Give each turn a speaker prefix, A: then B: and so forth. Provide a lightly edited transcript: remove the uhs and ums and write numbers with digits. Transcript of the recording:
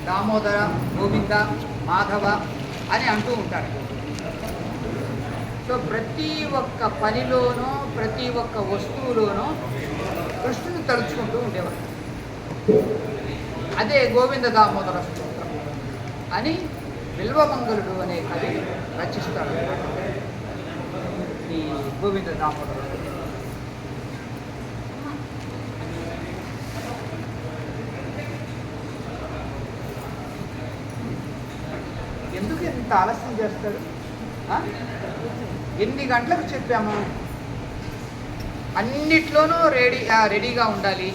A: దామోదర, గోవింద, మాధవ అని అంటూ ఉంటారు. సో ప్రతి ఒక్క పనిలోనూ ప్రతి ఒక్క వస్తువులోనూ కృష్ణుని తలుచుకుంటూ ఉండేవారు. అదే గోవింద దామోదర స్తోత్రం అని బిల్వమంగళుడు అనే కవి రచిస్తాడు ఈ గోవింద దామోదర. ఎందుకు ఇంత ఆలస్యం చేస్తాడు? ఎన్ని గంటలకు చెప్పాము? అన్నిట్లోనూ రెడీగా ఉండాలి.